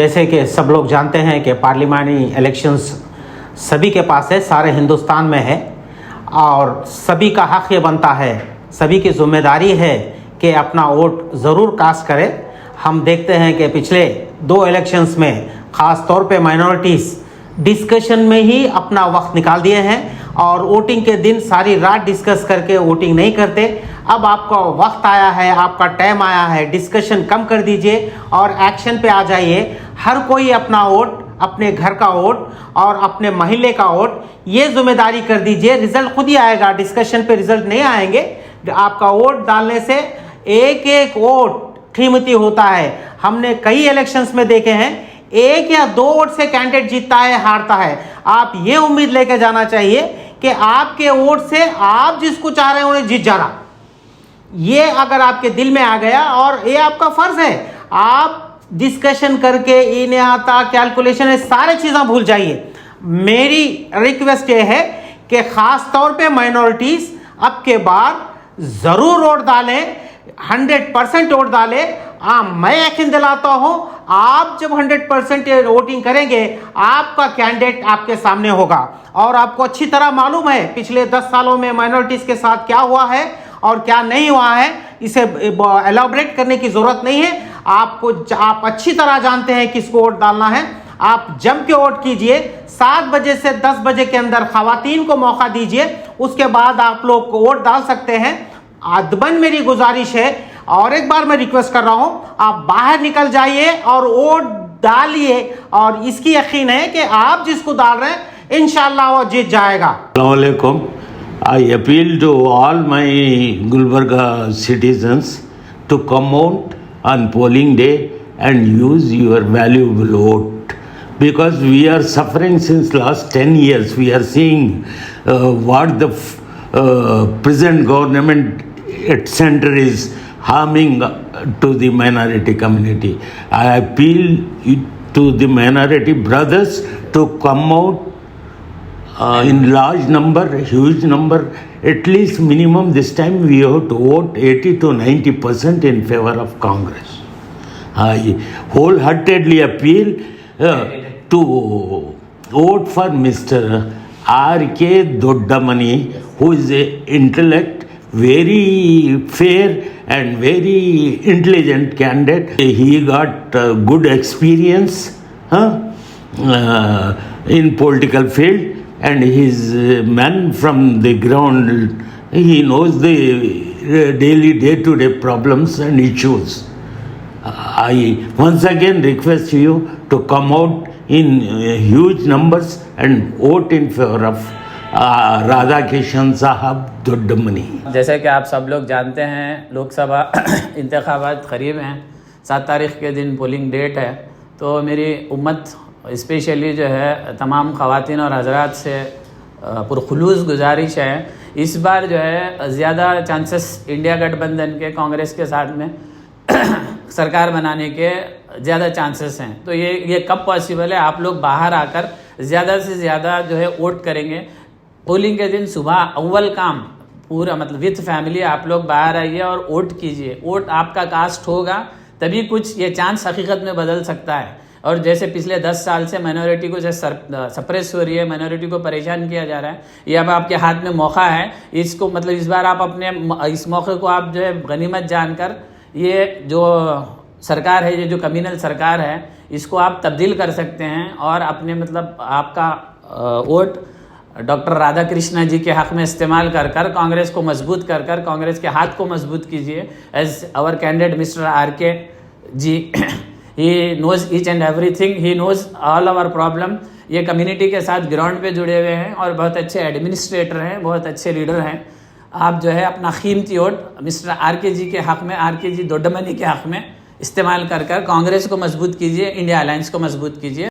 जैसे कि सब लोग जानते हैं कि पार्लिमानी इलेक्शंस सभी के पास है, सारे हिंदुस्तान में है और सभी का हक़ ये बनता है, सभी की जिम्मेदारी है कि अपना वोट ज़रूर कास्ट करें। हम देखते हैं कि पिछले 2 इलेक्शंस में ख़ास तौर पे माइनॉरिटीज़ डिस्कशन में ही अपना वक्त निकाल दिए हैं और वोटिंग के दिन सारी रात डिस्कस करके वोटिंग नहीं करते। अब आपका वक्त आया है, आपका टाइम आया है, डिस्कशन कम कर दीजिए और एक्शन पे आ जाइए। हर कोई अपना वोट, अपने घर का वोट और अपने महल्ले का वोट ये जिम्मेदारी कर दीजिए। रिजल्ट खुद ही आएगा, डिस्कशन पे रिजल्ट नहीं आएंगे। आपका वोट डालने से एक एक वोट कीमती होता है। हमने कई इलेक्शंस में देखे हैं, 1 या 2 वोट से कैंडिडेट जीतता है, हारता है। आप ये उम्मीद लेके जाना चाहिए कि आपके वोट से आप जिसको चाह रहे हैं उन्हें जीत जाना। ये अगर आपके दिल में आ गया और ये आपका फर्ज है, आप डिस्कशन करके इन्हें आता कैलकुलेशन है सारे चीज़ें भूल जाइए। मेरी रिक्वेस्ट ये है कि ख़ास तौर पे माइनॉरिटीज़ अब के बाद ज़रूर वोट डालें, 100% वोट डालें। मैं यकीन दिलाता हूँ आप जब 100% वोटिंग करेंगे आपका कैंडिडेट आपके सामने होगा और आपको अच्छी तरह मालूम है पिछले 10 सालों में माइनॉरिटीज़ के साथ क्या हुआ है और क्या नहीं हुआ है। इसे एलाबोरेट करने की ज़रूरत नहीं है। आप अच्छी तरह जानते हैं किसको वोट डालना है। आप जम के वोट कीजिए। 7 बजे से 10 बजे के अंदर ख़वातीन को मौका दीजिए, उसके बाद आप लोग वोट डाल सकते हैं। अदबन मेरी गुजारिश है और एक बार मैं रिक्वेस्ट कर रहा हूं, आप बाहर निकल जाइए और वोट डालिए और इसकी यकीन है कि आप जिसको डाल रहे हैं इंशाल्लाह वो जीत जाएगा। अस्सलाम वालेकुम। I appeal to all my Gulbarga citizens to come out on polling day and use your valuable vote, because we are suffering since last 10 years. We are seeing what the present government at center is harming to the minority community. I appeal to the minority brothers to come out in large number, huge number. At least minimum this time we have to vote 80 to 90% in favor of Congress. I wholeheartedly appeal to vote for Mr. R.K. Doddamani, who is an intellect, very fair and very intelligent candidate. He got good experience in political field, and he's a man from the ground. He knows the daily day-to-day problems and issues. I once again request you to come out in huge numbers and vote in favor of Radha Kishan साहब दोड्डमनी। जैसे कि आप सब लोग जानते हैं, लोकसभा इंतखाबात करीब हैं। 7 तारीख़ के दिन पोलिंग डेट है। तो मेरी उम्मत स्पेशली जो है तमाम ख़वातीन और हज़रात से पुरखुलूस गुजारिश है, इस बार जो है ज़्यादा चांसेस इंडिया गठबंधन के कांग्रेस के साथ में सरकार बनाने के ज़्यादा चांसेस हैं। तो ये कब पॉसिबल है? आप लोग बाहर आकर ज़्यादा से ज़्यादा जो है वोट करेंगे। पोलिंग के दिन सुबह अव्वल काम पूरा मतलब विथ फैमिली आप लोग बाहर आइए और वोट कीजिए। वोट आपका कास्ट होगा तभी कुछ ये चांस हकीकत में बदल सकता है। और जैसे पिछले 10 साल से माइनॉरिटी को जो सप्रेस हो रही है, माइनॉरिटी को परेशान किया जा रहा है, ये अब आपके हाथ में मौका है। इसको मतलब इस बार आप अपने इस मौके को आप जो है गनीमत जानकर ये जो सरकार है, ये जो कम्युनल सरकार है, इसको आप तब्दील कर सकते हैं और अपने मतलब आपका वोट डॉक्टर राधा कृष्णा जी के हक़ में इस्तेमाल कर कांग्रेस को मजबूत कर कांग्रेस के हाथ को मजबूत कीजिए। As our candidate mister R.K. Ji, he knows each and everything, he knows all our problem. ये कम्युनिटी के साथ ग्राउंड पे जुड़े हुए हैं और बहुत अच्छे एडमिनिस्ट्रेटर हैं, बहुत अच्छे लीडर हैं। आप जो है अपना कीमती वोट मिस्टर R.K. जी के हक़ में, R.K. जी दोड्डमनी के हक़ में इस्तेमाल कर कांग्रेस को मजबूत कीजिए, इंडिया अलायंस को मजबूत कीजिए।